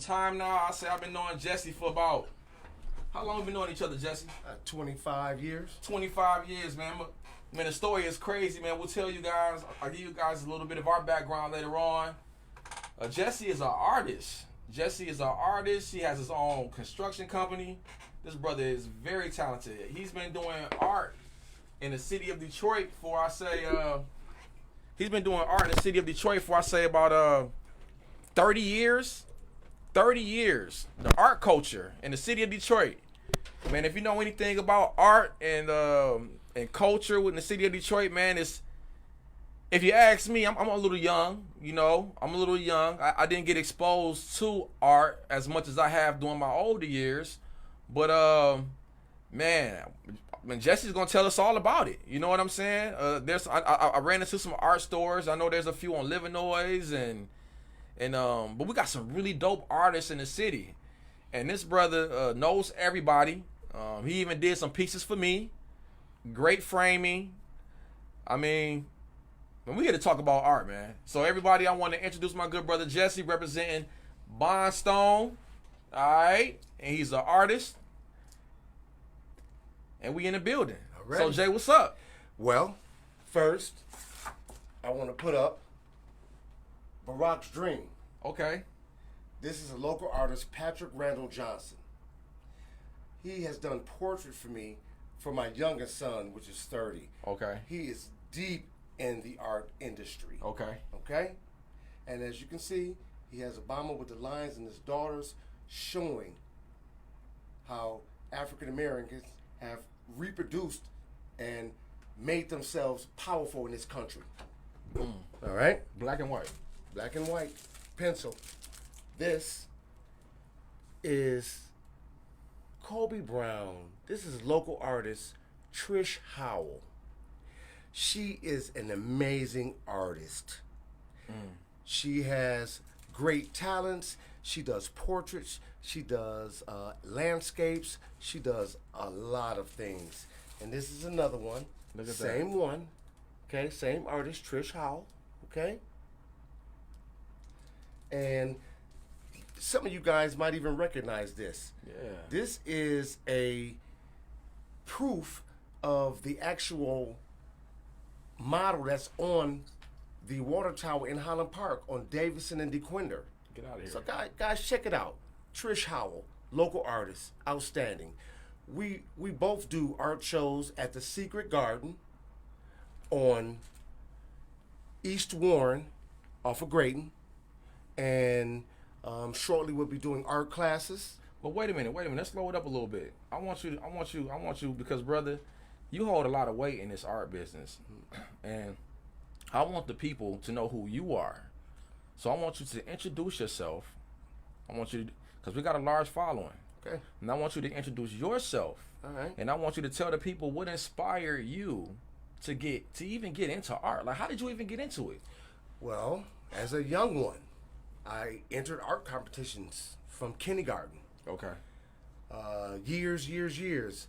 time now. I say I've been knowing Jesse for about, how long have we been knowing each other, Jesse? 25 years. 25 years, man. Man, the story is crazy, man. We'll tell you guys, I'll give you guys a little bit of our background later on. Jesse is an artist. Jesse is an artist. He has his own construction company. This brother is very talented. He's been doing art in the city of Detroit for, he's been doing art in the city of Detroit for, about 30 years. 30 years. The art culture in the city of Detroit. Man, if you know anything about art and culture within the city of Detroit, man, if you ask me, I'm a little young, I'm a little young. I didn't get exposed to art as much as I have during my older years. But, man, Jesse's going to tell us all about it. You know what I'm saying? I ran into some art stores. I know there's a few on Livernois but we got some really dope artists in the city. And this brother knows everybody. He even did some pieces for me. Great framing. I mean, we're here to talk about art, man. So everybody, I want to introduce my good brother Jesse, representing Bondstone. All right, and he's an artist, and we in the building. Alright. So Jay, what's up? Well, first, I want to put up Barack's Dream. Okay. This is a local artist, Patrick Randall Johnson. He has done portraits for me for my youngest son, which is 30. Okay. He is deep in the art industry. Okay. Okay? And as you can see, he has Obama with the lions and his daughters showing how African Americans have reproduced and made themselves powerful in this country. Boom. All right? Black and white. Black and white, pencil. This is Kobe Brown. This is local artist Trish Howell. She is an amazing artist. She has great talents. She does portraits. She does landscapes. She does a lot of things. And this is another one. Look at same that. One. Okay, same artist, Trish Howell. Okay. And some of you guys might even recognize this. Yeah. This is a proof of the actual model that's on the water tower in Highland Park on Davidson and DeQuinder. Get out of here. So guys, check it out. Trish Howell, local artist, outstanding. We both do art shows at the Secret Garden on East Warren off of Grayton. And shortly we'll be doing art classes. But wait a minute. Let's slow it up a little bit. I want you, because brother, you hold a lot of weight in this art business, and I want the people to know who you are. So I want you to introduce yourself. Because we got a large following. Okay. And I want you to introduce yourself. All right. And I want you to tell the people what inspired you to even get into art. Like, how did you even get into it? Well, as a young one, I entered art competitions from kindergarten. Okay. Years.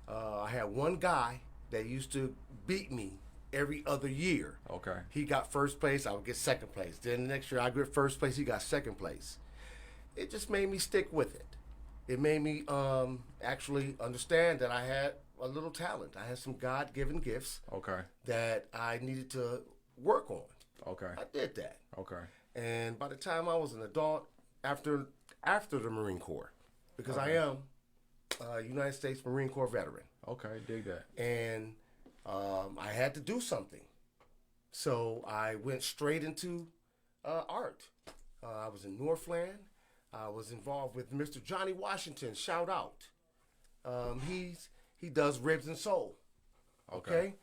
I had one guy that used to beat me every other year. Okay. He got first place, I would get second place. Then the next year I get first place, he got second place. It just made me stick with it. It made me actually understand that I had a little talent. I had some God-given gifts. Okay. That I needed to work on. Okay. I did that. Okay. And by the time I was an adult, after the Marine Corps, because Okay. I am a United States Marine Corps veteran. Okay, dig that. And I had to do something. So I went straight into art. I was in Northland. I was involved with Mr. Johnny Washington, shout out. He does ribs and soul. Okay?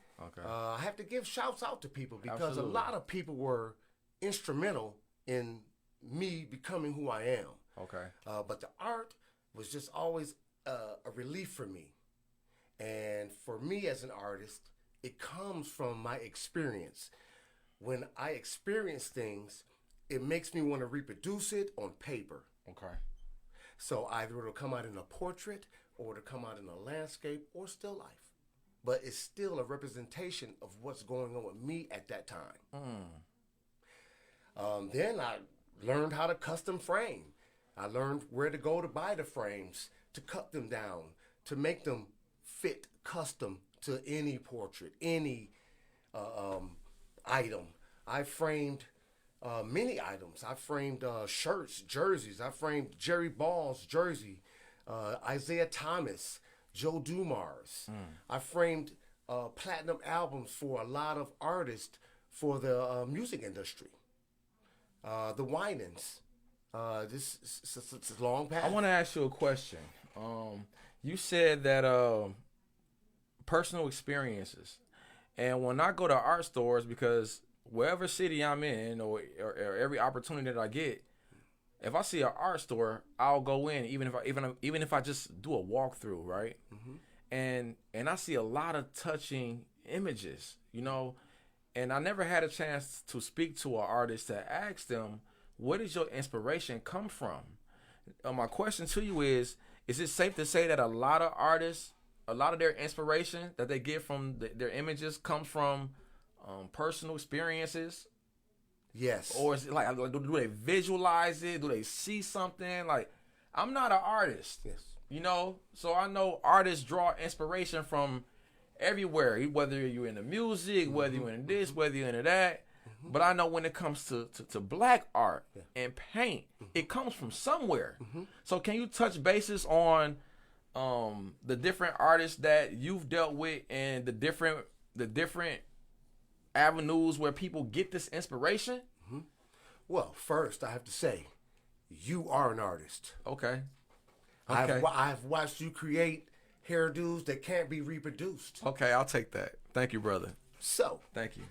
I have to give shouts out to people because Absolutely. a lot of people were instrumental in me becoming who I am. Okay. But the art was just always a relief for me. And for me as an artist, it comes from my experience. When I experience things, it makes me want to reproduce it on paper. Okay. So either it'll come out in a portrait or it'll come out in a landscape or still life. But it's still a representation of what's going on with me at that time. Then I learned how to custom frame. I learned where to go to buy the frames, to cut them down, to make them fit custom to any portrait, any item. I framed many items. I framed shirts, jerseys. I framed Jerry Ball's jersey, Isaiah Thomas, Joe Dumars. I framed platinum albums for a lot of artists for the music industry. The Winans. This it's a long path. I want to ask you a question. You said that personal experiences, and when I go to art stores, because wherever city I'm in, or every opportunity that I get, if I see an art store, I'll go in, even if I just do a walkthrough, right? And I see a lot of touching images, you know, and I never had a chance to speak to an artist to ask them, where does your inspiration come from? My question to you is it safe to say that a lot of artists, a lot of their inspiration that they get from their images comes from personal experiences? Yes. Or is it like, do they visualize it? Do they see something? Like, I'm not an artist. Yes. You know? So I know artists draw inspiration from everywhere, whether you're into music, whether you're into this, whether you're into that. But I know when it comes to black art and paint, it comes from somewhere. So can you touch bases on the different artists that you've dealt with and the different avenues where people get this inspiration? Well, first I have to say, you are an artist. Okay. I've watched you create hairdos that can't be reproduced. Okay, I'll take that. Thank you, brother. So, Thank you.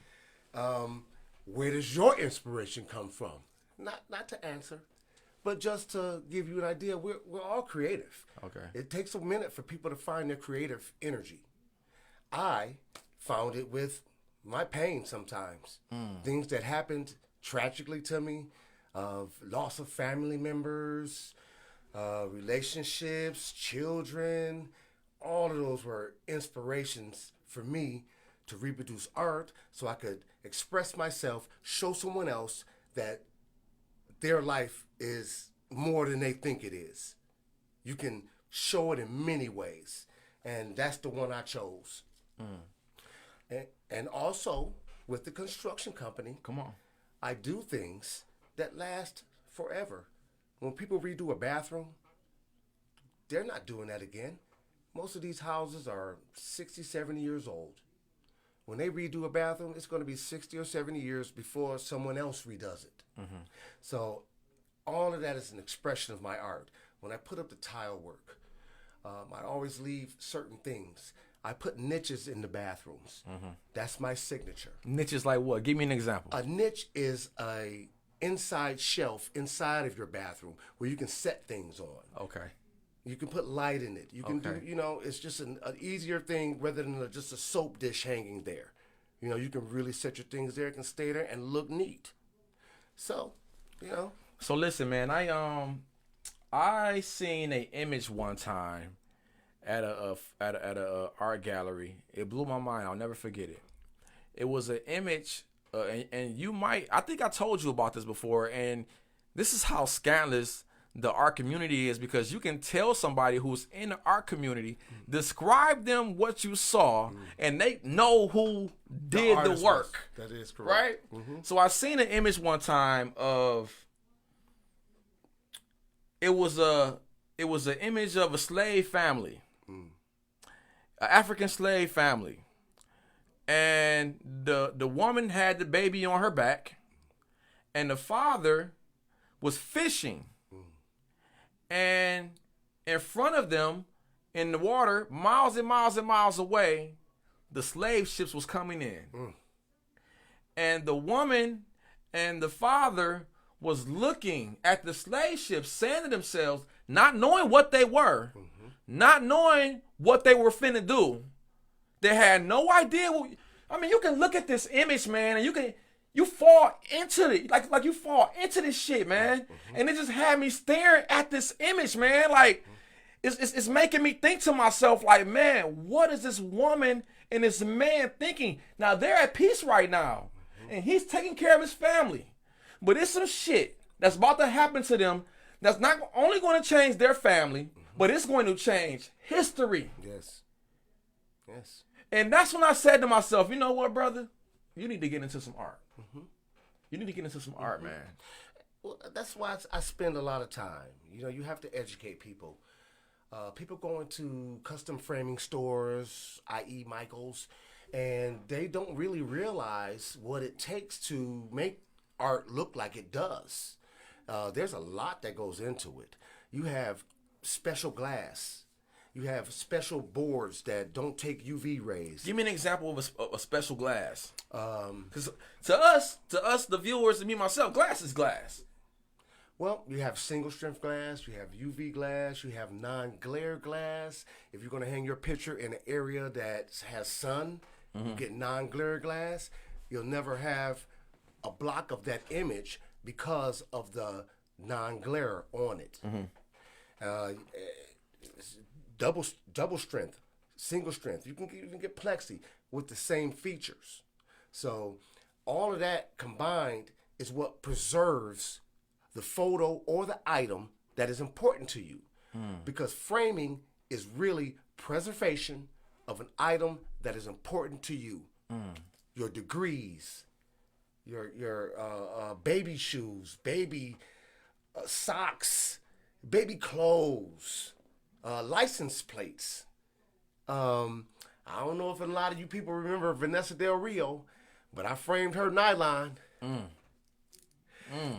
where does your inspiration come from? Not to answer, but just to give you an idea. We're all creative. Okay. It takes a minute for people to find their creative energy. I found it with my pain sometimes. Things that happened tragically to me, of loss of family members, relationships, children. All of those were inspirations for me to reproduce art so I could express myself, show someone else that their life is more than they think it is. You can show it in many ways, and that's the one I chose. And also, with the construction company, Come on. I do things that last forever. When people redo a bathroom, they're not doing that again. Most of these houses are 60, 70 years old. When they redo a bathroom, it's going to be 60 or 70 years before someone else redoes it. So all of that is an expression of my art. When I put up the tile work, I always leave certain things. I put niches in the bathrooms. That's my signature. Niches like what? Give me an example. A niche is a inside shelf inside of your bathroom where you can set things on. Okay. You can put light in it. You can Okay. do, it's just an easier thing rather than just a soap dish hanging there. You can really set your things there. It can stay there and look neat. So, So listen, man, I seen an image one time at a art gallery. It blew my mind. I'll never forget it. It was an image, and I think I told you about this before, and this is how scandalous the art community is, because you can tell somebody who's in the art community, describe them what you saw, and they know who did the work. That is correct. Right? So I seen an image one time of, it was an image of a slave family, an African slave family, and the woman had the baby on her back, and the father was fishing, and in front of them in the water, miles and miles and miles away, the slave ships was coming in, and the woman and the father was looking at the slave ships, saying to themselves, not knowing what they were, not knowing what they were finna do. They had no idea. You can look at this image, man, and you fall into it, like you fall into this shit, man. And it just had me staring at this image, man. Like, it's making me think to myself, like, man, what is this woman and this man thinking? Now, they're at peace right now, and he's taking care of his family. But it's some shit that's about to happen to them that's not only going to change their family, but it's going to change history. Yes. Yes. And that's when I said to myself, you know what, brother? You need to get into some art. You need to get into some art, man. Well, that's why I spend a lot of time. You know, you have to educate people. People going to custom framing stores, i.e. Michael's, and they don't really realize what it takes to make art look like it does. There's a lot that goes into it. You have special glass. You have special boards that don't take UV rays. Give me an example of a special glass. Because to us, the viewers, and me myself, glass is glass. Well, you have single strength glass, you have UV glass, you have non-glare glass. If you're going to hang your picture in an area that has sun, you get non-glare glass. You'll never have a block of that image because of the non-glare on it. Double strength, single strength. You can get plexi with the same features. So all of that combined is what preserves the photo or the item that is important to you. Because framing is really preservation of an item that is important to you. Your degrees, your baby shoes, baby socks, baby clothes, license plates. I don't know if a lot of you people remember Vanessa Del Rio, but I framed her nylon.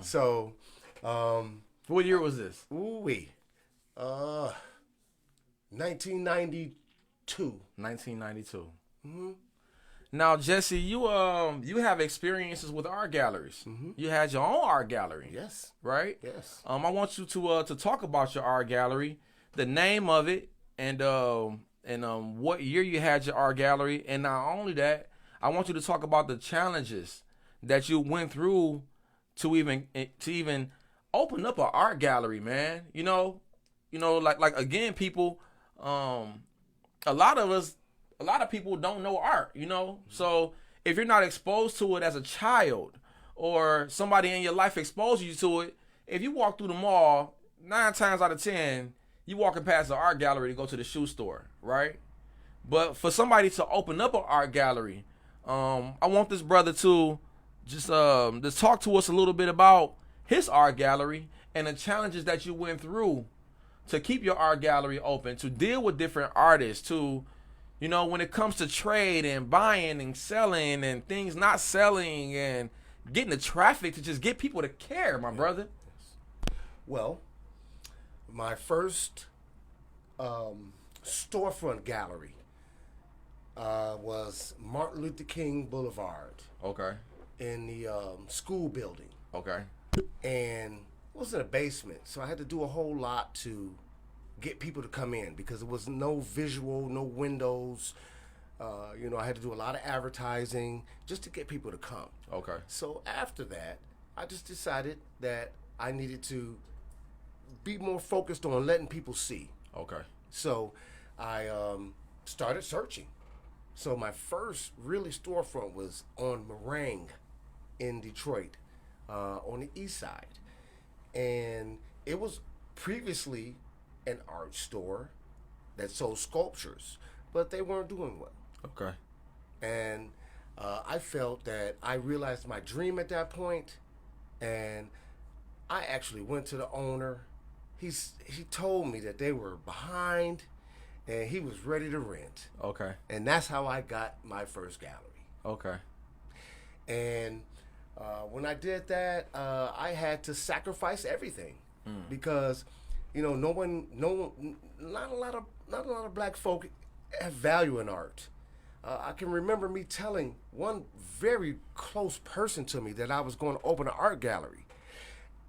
So, What year was this? 1992. 1992. Now, Jesse, you have experiences with art galleries. You had your own art gallery. Yes. Right? Yes. I want you to talk about your art gallery, the name of it, and what year you had your art gallery, and not only that, I want you to talk about the challenges that you went through to even open up an art gallery, man. You know, like again, people, a lot of people don't know art, you know. So if you're not exposed to it as a child, or somebody in your life exposed you to it, if you walk through the mall, 9 times out of 10, you walking past the art gallery to go to the shoe store, right? But for somebody to open up an art gallery, I want this brother to just talk to us a little bit about his art gallery and the challenges that you went through to keep your art gallery open, to deal with different artists, to, you know, when it comes to trade and buying and selling and things not selling and getting the traffic to just get people to care, my brother. Well, my first storefront gallery was Martin Luther King Boulevard. Okay. In the school building. Okay. And it was in a basement, so I had to do a whole lot to get people to come in because there was no visual, no windows. You know, I had to do a lot of advertising just to get people to come. Okay. So after that, I just decided that I needed to be more focused on letting people see. Okay. So I started searching. So my first really storefront was on Meringue in Detroit, on the east side. And it was previously an art store that sold sculptures, but they weren't doing well. Okay. And I felt that I realized my dream at that point, and I actually went to the owner. He told me that they were behind, and he was ready to rent. Okay. And that's how I got my first gallery. Okay. And when I did that, I had to sacrifice everything because, you know, not a lot of black folk have value in art. I can remember me telling one very close person to me that I was going to open an art gallery,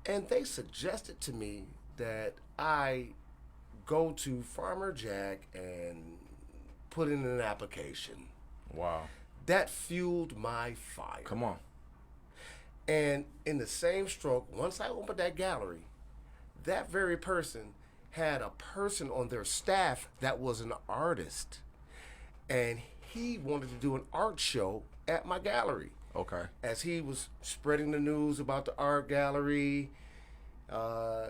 and they suggested to me that I go to Farmer Jack and put in an application. Wow. That fueled my fire. Come on. And in the same stroke, once I opened that gallery, that very person had a person on their staff that was an artist. And he wanted to do an art show at my gallery. Okay. As he was spreading the news about the art gallery,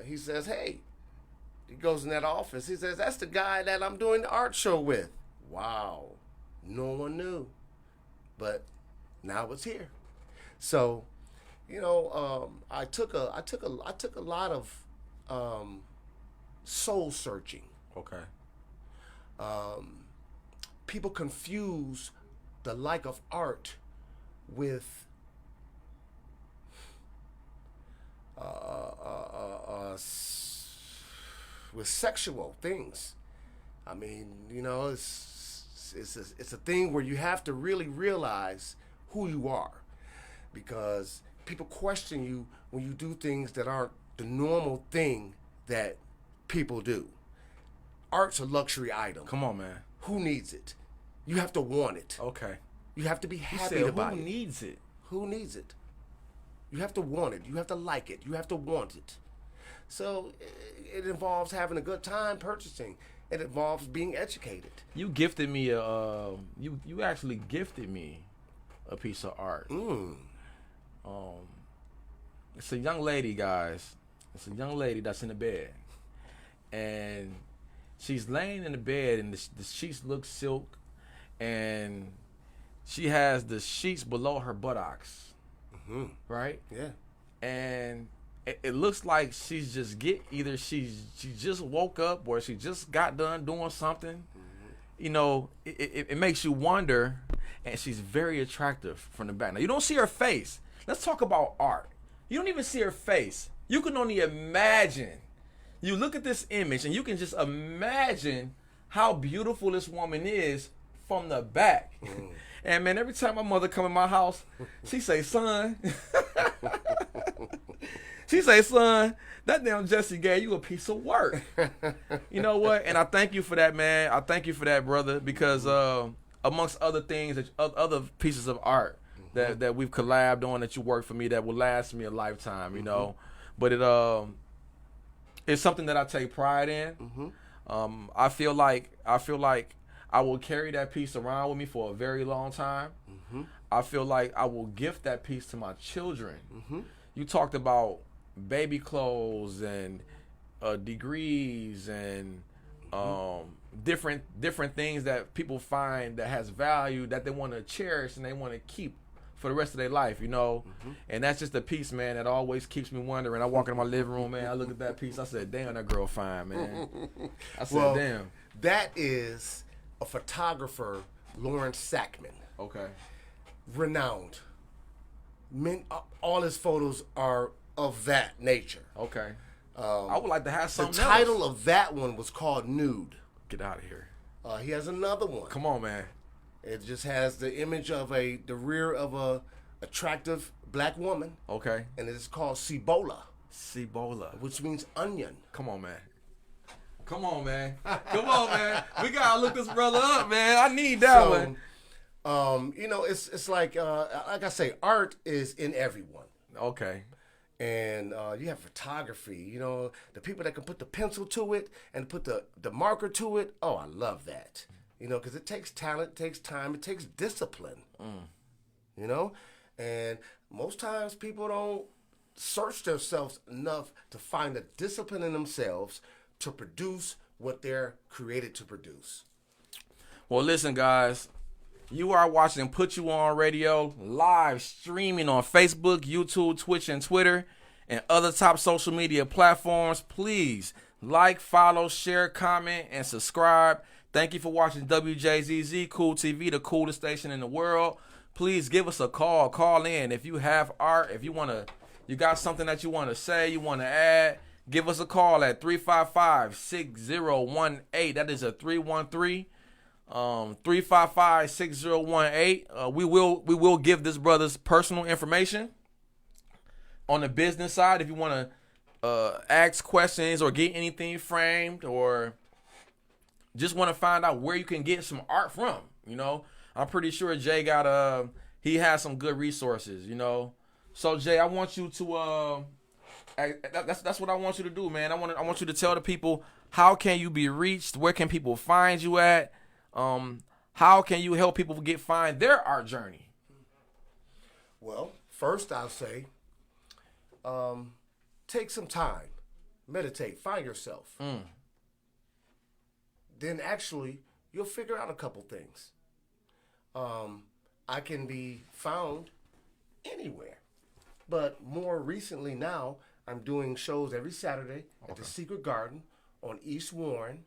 He says, hey, he goes in that office. He says, that's the guy that I'm doing the art show with. Wow. No one knew. But now it's here. So, I took a lot of soul searching. Okay. People confuse the like of art with sexual things. I mean, it's a thing where you have to really realize who you are, because people question you when you do things that aren't the normal thing that people do. Art's a luxury item. Come on, man. Who needs it? You have to want it. Okay. You have to be happy said, about it. Who needs it? Who needs it? You have to want it. You have to like it. You have to want it. So it involves having a good time purchasing. It involves being educated. You gifted me you actually gifted me a piece of art. It's a young lady, guys. It's a young lady that's in the bed, and she's laying in the bed, and the sheets look silk, and she has the sheets below her buttocks, right? Yeah. And it looks like she's just she just woke up, or she just got done doing something. It makes you wonder, and she's very attractive from the back. Now, you don't see her face. Let's talk about art. You don't even see her face. You can only imagine. You look at this image, and you can just imagine how beautiful this woman is from the back. And man, every time my mother come in my house, she say, son, that damn Jesse gave you a piece of work. You know what? And I thank you for that, man. I thank you for that, brother, because amongst other things, other pieces of art that we've collabed on, that you work for me, that will last me a lifetime, But it's something that I take pride in. I feel like I will carry that piece around with me for a very long time. I feel like I will gift that piece to my children. You talked about baby clothes and degrees and different things that people find that has value, that they want to cherish and they want to keep for the rest of their life, And that's just a piece, man, that always keeps me wondering. I walk into my living room, man, I look at that piece, I said, damn, that girl fine, man. I said, damn. That is a photographer, Lawrence Sackman. Okay. Renowned. All his photos are of that nature. Okay. I would like to have something The title of that one was called Nude. Get out of here. He has another one. Come on, man. It just has the image of the rear of a attractive black woman. Okay. And it's called Cibola. Cibola. Which means onion. Come on, man. Come on, man. Come on, man. We gotta look this brother up, man. I need that one. It's like I say, art is in everyone. Okay. And you have photography, the people that can put the pencil to it and put the marker to it. Oh, I love that. Because it takes talent, it takes time, it takes discipline. And most times people don't search themselves enough to find the discipline in themselves to produce what they're created to produce. Well, listen, guys. You are watching Put You On Radio, live streaming on Facebook, YouTube, Twitch, and Twitter, and other top social media platforms. Please like, follow, share, comment, and subscribe. Thank you for watching WJZZ Cool TV, the coolest station in the world. Please give us a call. Call in if you have art. If you got something that you want to say, you want to add, give us a call at 355-6018. That is a 313-355-6018. We will give this brother's personal information. On the business side, if you want to ask questions or get anything framed, or just want to find out where you can get some art from, I'm pretty sure Jay he has some good resources, So Jay, I want you to that's what I want you to do, man. I want you to tell the people, how can you be reached? Where can people find you at? How can you help people find their art journey? Well, first I'll say, take some time, meditate, find yourself. Then actually you'll figure out a couple things. I can be found anywhere, but more recently now I'm doing shows every Saturday at the Secret Garden on East Warren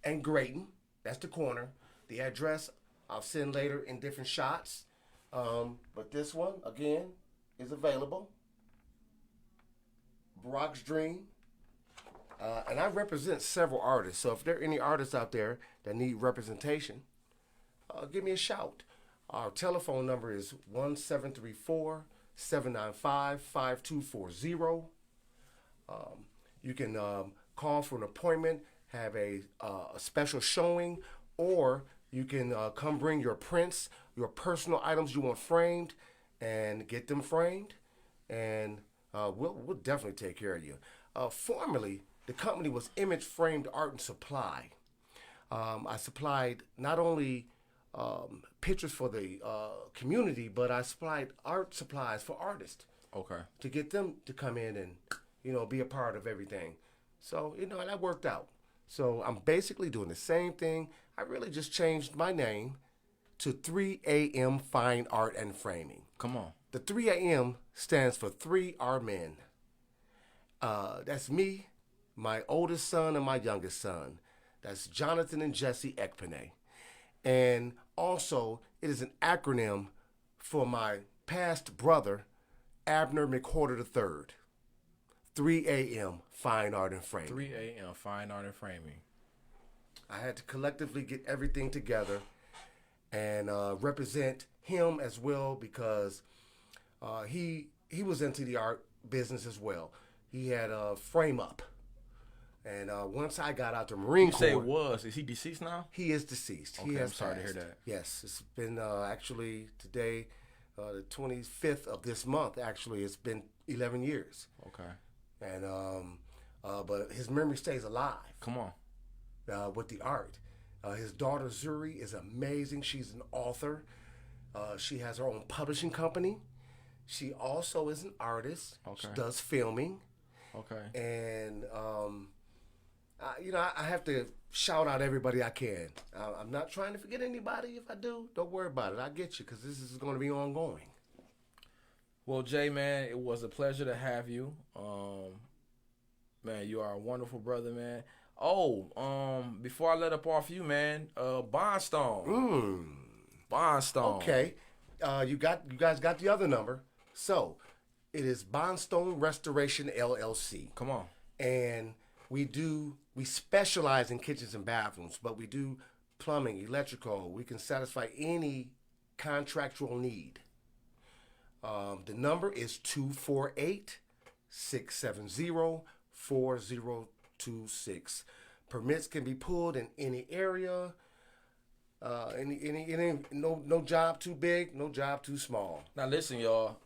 and Grayton. That's the corner. The address I'll send later in different shots. But this one, again, is available. Brock's Dream. And I represent several artists. So if there are any artists out there that need representation, give me a shout. Our telephone number is 1-734-795-5240. You can call for an appointment, have a special showing, or you can come bring your prints, your personal items you want framed, and get them framed, and we'll definitely take care of you. Formerly, the company was Image Framed Art and Supply. I supplied not only pictures for the community, but I supplied art supplies for artists. Okay. To get them to come in and, be a part of everything. So, that worked out. So I'm basically doing the same thing. I really just changed my name to 3 a.m. Fine Art and Framing. Come on. The 3 a.m. stands for 3 are men. That's me, my oldest son, and my youngest son. That's Jonathan and Jesse Ekpene. And also, it is an acronym for my past brother, Abner McWhorter III. 3 a.m. Fine Art and Framing. 3 a.m. Fine Art and Framing. I had to collectively get everything together and represent him as well, because he was into the art business as well. He had a frame up. And once I got out the Marine Corps. You say was. Is he deceased now? He is deceased. Okay, he has I'm sorry passed. to hear that. Yes, it's been actually today, the 25th of this month, actually, it's been 11 years. Okay. And but his memory stays alive. Come on. With the art. His daughter Zuri is amazing. She's an author. She has her own publishing company. She also is an artist. Okay. She does filming. Okay. And I have to shout out everybody I can. I'm not trying to forget anybody. If I do, don't worry about it. I get you, because this is going to be ongoing. Well, Jay, man, it was a pleasure to have you. Man, you are a wonderful brother, man. Oh, before I let up off you, man, Bondstone. Bondstone. Okay. You guys got the other number. So, it is Bondstone Restoration LLC. Come on. And we specialize in kitchens and bathrooms, but we do plumbing, electrical. We can satisfy any contractual need. The number is 248-670-4026. Permits can be pulled in any area. No job too big, no job too small. Now listen, y'all.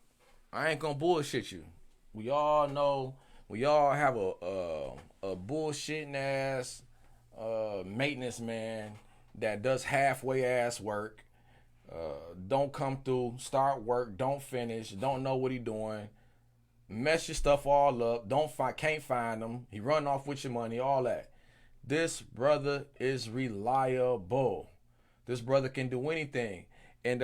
I ain't gonna bullshit you. We all know. We all have a bullshitting ass maintenance man that does halfway ass work. Don't come through, start work, don't finish, don't know what he doing, mess your stuff all up, can't find him, he run off with your money, all that. This brother is reliable. This brother can do anything. And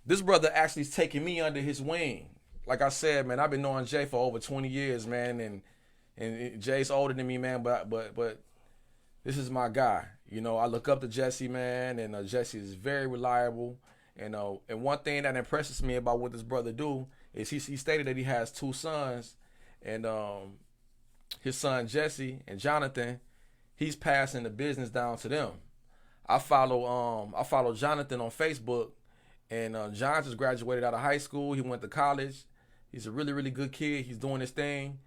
this brother actually is taking me under his wing. Like I said, man, I've been knowing Jay for over 20 years, man, and Jay's older than me, man, but this is my guy. I look up to Jesse, man, and Jesse is very reliable. And one thing that impresses me about what this brother do is he stated that he has 2 sons, and his son Jesse and Jonathan, he's passing the business down to them. I follow Jonathan on Facebook, and John just graduated out of high school. He went to college. He's a really, really good kid. He's doing his thing,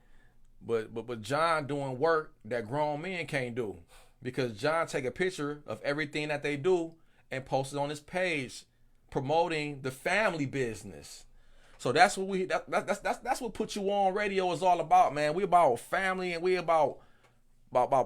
but John doing work that grown men can't do, because John take a picture of everything that they do and post it on his page, promoting the family business. So that's what that's what Put You On Radio is all about, man. We about family, and we about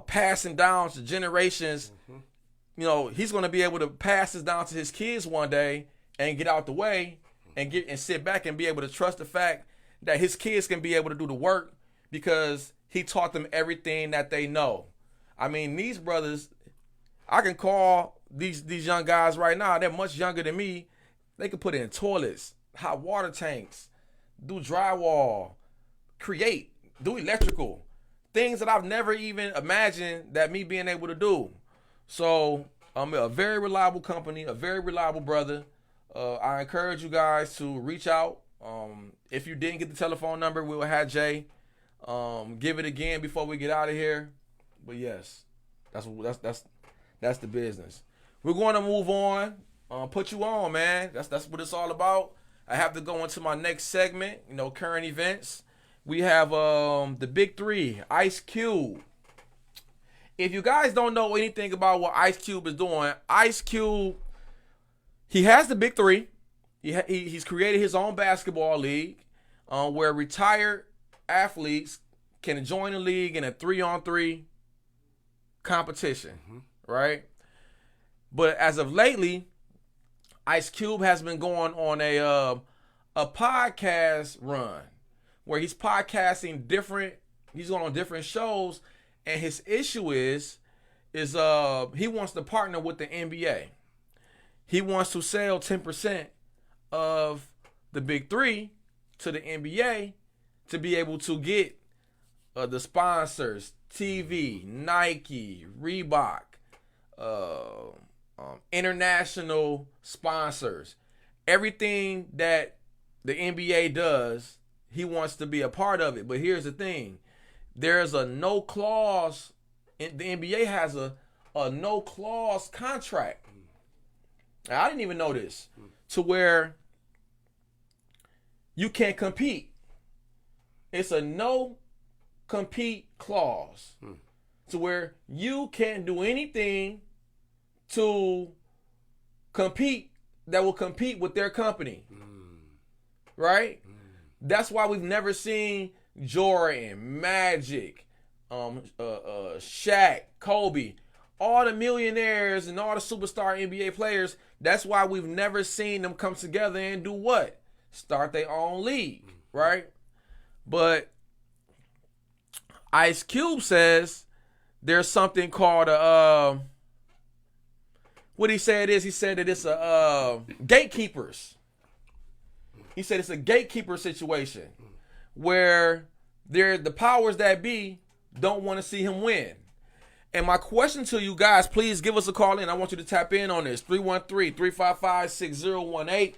passing down to generations. Mm-hmm. He's gonna be able to pass this down to his kids one day and get out the way and sit back and be able to trust the fact that his kids can be able to do the work because he taught them everything that they know. I mean, these brothers, I can call these young guys right now. They're much younger than me. They can put in toilets, hot water tanks, do drywall, create, do electrical, things that I've never even imagined that me being able to do. So I'm a very reliable company, a very reliable brother. I encourage you guys to reach out. If you didn't get the telephone number, we'll have Jay give it again before we get out of here. But yes, that's the business. We're going to move on. Put you on, man. That's what it's all about. I have to go into my next segment. Current events. We have the big three. Ice Cube. If you guys don't know anything about what Ice Cube is doing, Ice Cube, he has the big three. He's created his own basketball league where retired athletes can join the league in a 3-on-3 competition, right? But as of lately, Ice Cube has been going on a podcast run where he's podcasting he's going on different shows, and his issue is he wants to partner with the NBA. He wants to sell 10% of the big three to the NBA to be able to get the sponsors, TV, Nike, Reebok, international sponsors. Everything that the NBA does, he wants to be a part of it. But here's the thing. There's a no clause. The NBA has a no clause contract. Now, I didn't even know this. To where you can't compete. It's a no compete clause. To where you can't do anything to compete that will compete with their company. Right? That's why we've never seen Jordan, Magic, Shaq, Kobe, all the millionaires and all the superstar NBA players. That's why we've never seen them come together and do what? Start their own league, right? But Ice Cube says there's something called what he said is, he said that it's a gatekeepers. He said it's a gatekeeper situation where the powers that be don't want to see him win. And my question to you guys, please give us a call in. I want you to tap in on this. 313-355-6018.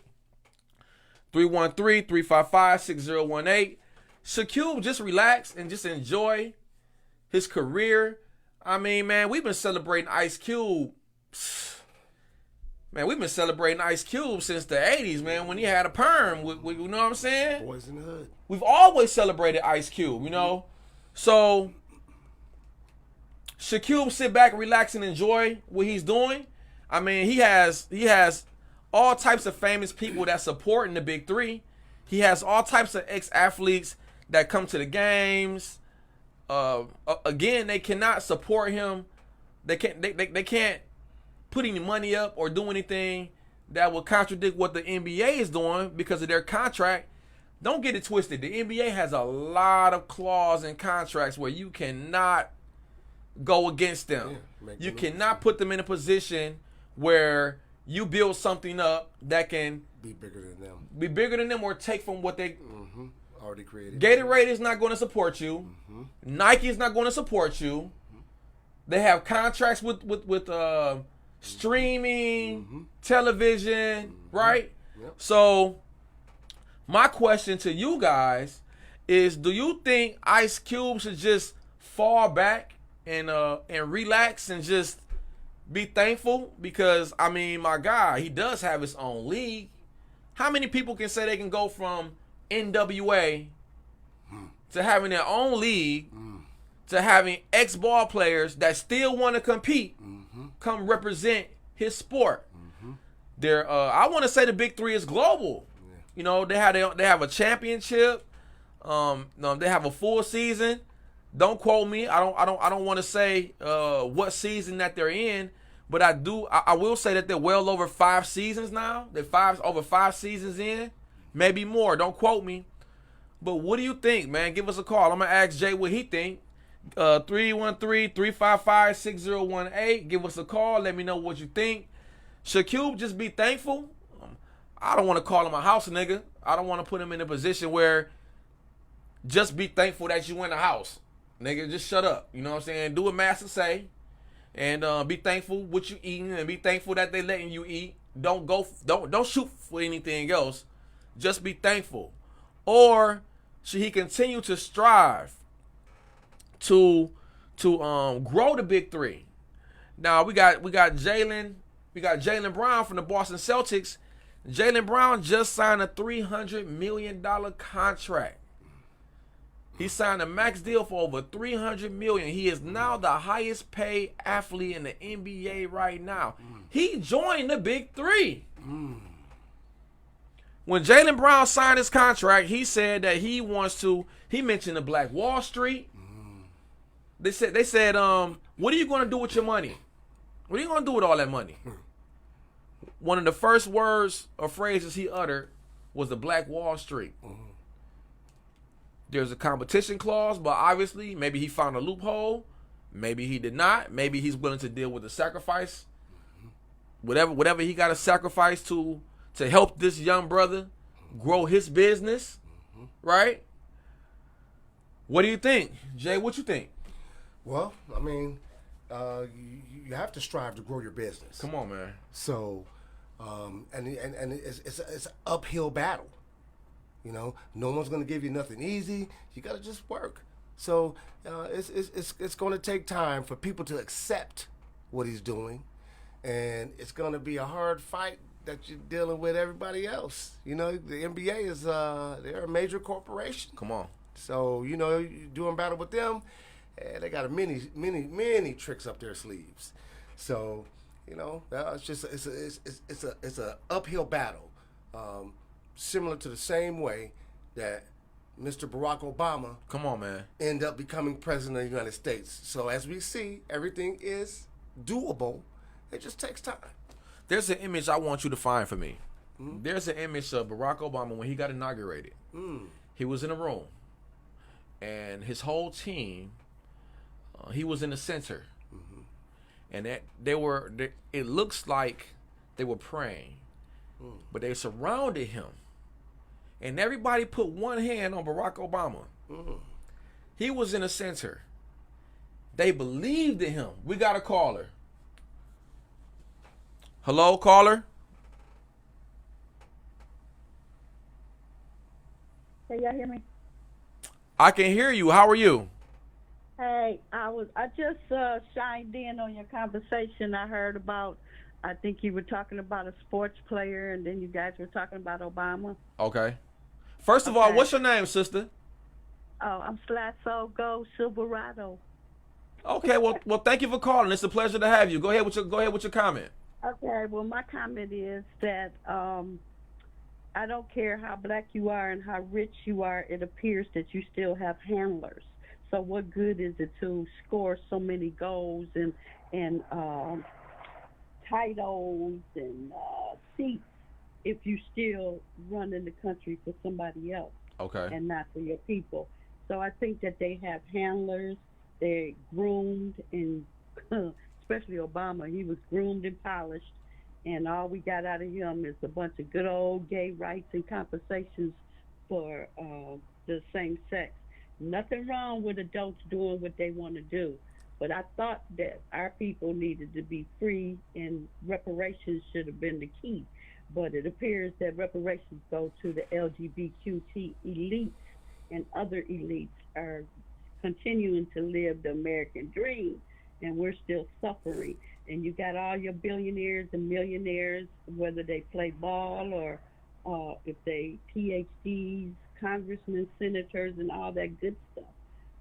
313-355-6018. Should Cube just relax and just enjoy his career? I mean, man, we've been celebrating Ice Cube. Man, we've been celebrating Ice Cube since the 80s, man, when he had a perm. You know what I'm saying? Boys in the Hood. We've always celebrated Ice Cube, So, should Cube sit back and relax and enjoy what he's doing? I mean, he has all types of famous people that support in the big three. He has all types of ex-athletes that come to the games. Again, they cannot support him. They can't put any money up or do anything that will contradict what the NBA is doing because of their contract. Don't get it twisted. The NBA has a lot of clauses and contracts where you cannot go against them. You cannot put them in a position where you build something up that can be bigger than them or take from what they already created. Gatorade is not going to support you. Nike is not going to support you. They have contracts with streaming, television, right? Yep. So my question to you guys is, do you think Ice Cube should just fall back and relax and just be thankful? Because, I mean, my guy, he does have his own league. How many people can say they can go from NWA to having their own league to having ex-ball players that still want to compete come represent his sport? I want to say the big three is global. They have a championship. They have a full season. Don't quote me. I don't want to say what season that they're in, but I will say that they're well over 5 seasons now. They're over 5 seasons in, maybe more. Don't quote me. But what do you think, man? Give us a call. I'm gonna ask Jay what he think. 313-355-6018. Give us a call. Let me know what you think. Shaquille, just be thankful. I don't want to call him a house nigga. I don't want to put him in a position where just be thankful that you in the house. Nigga, just shut up. You know what I'm saying? Do what master say. And be thankful what you eating and be thankful that they letting you eat. Don't shoot for anything else. Just be thankful. Or should he continue to strive to grow the big three? Now we got Jaylen Brown from the Boston Celtics. Jaylen Brown just signed a $300 million contract. He signed a max deal for over $300 million. He is now the highest paid athlete in the NBA right now. He joined the big three. When Jaylen Brown signed his contract, he said that he mentioned the Black Wall Street. They said, what are you going to do with your money? What are you going to do with all that money? One of the first words or phrases he uttered was the Black Wall Street. There's a competition clause, but obviously maybe he found a loophole. Maybe he did not. Maybe he's willing to deal with the sacrifice. Whatever he got to sacrifice to help this young brother grow his business, right? What do you think? Jay, what you think? Well, I mean, you have to strive to grow your business. Come on, man. So, and it's an uphill battle. You know, no one's going to give you nothing easy. You got to just work. So it's going to take time for people to accept what he's doing, and it's going to be a hard fight that you're dealing with everybody else. You know, the NBA is they're a major corporation. Come on. So you know, you're doing battle with them, and they got many tricks up their sleeves. So you know, it's a uphill battle. Similar to the same way that Mr. Barack Obama, come on, man, end up becoming president of the United States. So as we see, everything is doable. It just takes time. There's an image I want you to find for me. There's an image of Barack Obama when he got inaugurated. He was in a room, and his whole team, he was in the center, and it looks like they were praying, but they surrounded him. And everybody put one hand on Barack Obama. He was in the center. They believed in him. We got a caller. Hello, caller? Can y'all hear me? I can hear you. How are you? Hey, I just shined in on your conversation. I heard about, I think you were talking about a sports player, and then you guys were talking about Obama. Okay. First of all, what's your name, sister? Oh, I'm Slasso Go Silverado. Okay, well, thank you for calling. It's a pleasure to have you. Go ahead with your comment. Okay, well, my comment is that I don't care how black you are and how rich you are, it appears that you still have handlers. So what good is it to score so many goals and titles and seats if you still running the country for somebody else, and not for your people? So I think that they have handlers. They're groomed, and especially Obama, he was groomed and polished, and all we got out of him is a bunch of good old gay rights and compensations for the same sex. Nothing wrong with adults doing what they want to do, but I thought that our people needed to be free, and reparations should have been the key. But it appears that reparations go to the LGBTQ elites, and other elites are continuing to live the American dream, and we're still suffering. And you got all your billionaires and millionaires, whether they play ball or if they PhDs, congressmen, senators, and all that good stuff.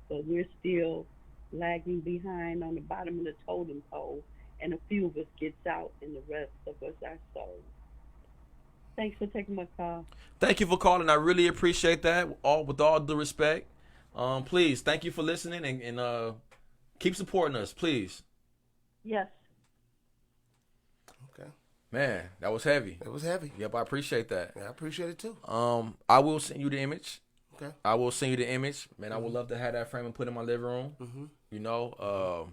But we're still lagging behind on the bottom of the totem pole, and a few of us gets out, and the rest of us are sold. Thanks for taking my call. Thank you for calling. I really appreciate that. With all due respect. Please, thank you for listening, and keep supporting us, please. Yes. Okay. Man, that was heavy. It was heavy. Yep, I appreciate that. Yeah, I appreciate it too. I will send you the image. Okay. I will send you the image, man. I would love to have that frame and put in my living room. Mm-hmm. You know,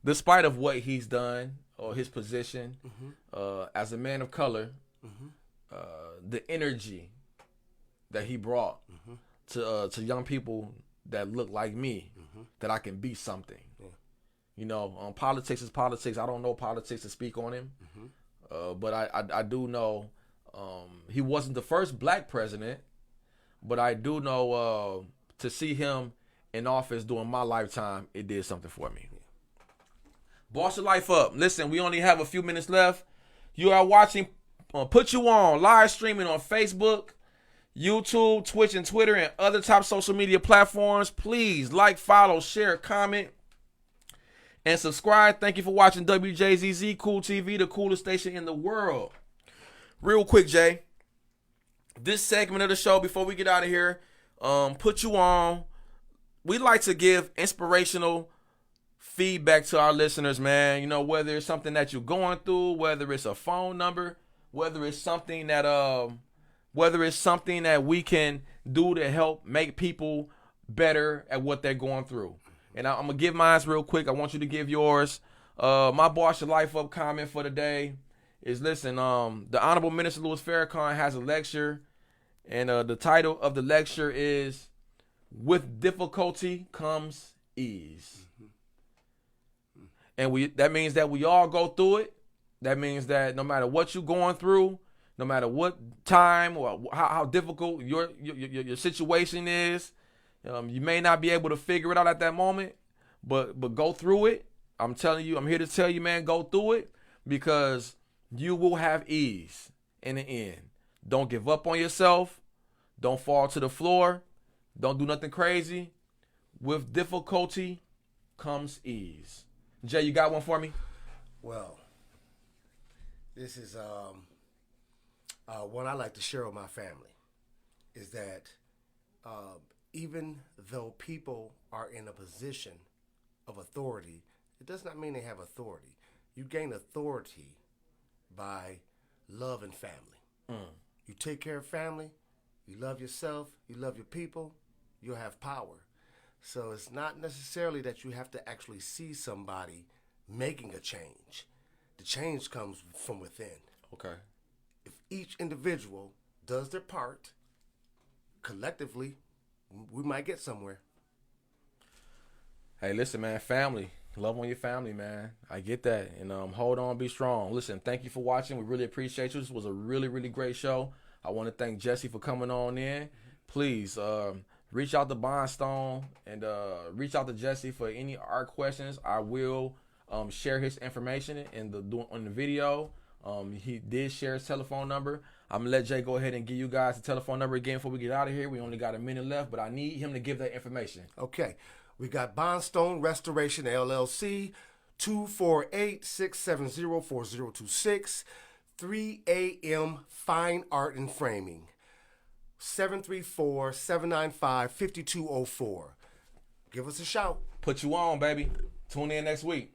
despite of what he's done or his position as a man of color, the energy that he brought to young people that look like me, that I can be something. Yeah. You know, politics is politics. I don't know politics to speak on him, but I do know he wasn't the first black president, but I do know to see him in office during my lifetime, it did something for me. Boss your life up. Listen, we only have a few minutes left. You are watching Put You On, live streaming on Facebook, YouTube, Twitch, and Twitter, and other top social media platforms. Please like, follow, share, comment, and subscribe. Thank you for watching WJZZ Cool TV, the coolest station in the world. Real quick, Jay. This segment of the show, before we get out of here, Put You On, we like to give inspirational feedback to our listeners, man. You know, whether it's something that you're going through, whether it's a phone number, whether it's something that we can do to help make people better at what they're going through. And I'm gonna give mine real quick. I want you to give yours. My Boss Your Life Up comment for the day is, listen, the Honorable Minister Louis Farrakhan has a lecture, and the title of the lecture is "With Difficulty Comes Ease." And that means that we all go through it. That means that no matter what you're going through, no matter what time or how difficult your situation is, you may not be able to figure it out at that moment, but go through it. I'm telling you, I'm here to tell you, man, go through it, because you will have ease in the end. Don't give up on yourself. Don't fall to the floor. Don't do nothing crazy. With difficulty comes ease. Jay, you got one for me? Well, this is what I like to share with my family, is that even though people are in a position of authority, it does not mean they have authority. You gain authority by love and family. You take care of family, you love yourself, you love your people, you'll have power. So it's not necessarily that you have to actually see somebody making a change. The change comes from within. Okay. If each individual does their part, collectively, we might get somewhere. Hey, listen, man, family. Love on your family, man. I get that. And hold on, be strong. Listen, thank you for watching. We really appreciate you. This was a really, really great show. I want to thank Jesse for coming on in. Please, reach out to Bondstone and reach out to Jesse for any art questions. I will share his information on the video. He did share his telephone number. I'm going to let Jay go ahead and give you guys the telephone number again before we get out of here. We only got a minute left, but I need him to give that information. Okay. We got Bondstone Restoration, LLC, 248-670-4026, 3 a.m. Fine Art and Framing, 734-795-5204. Give us a shout. Put you on, baby. Tune in next week.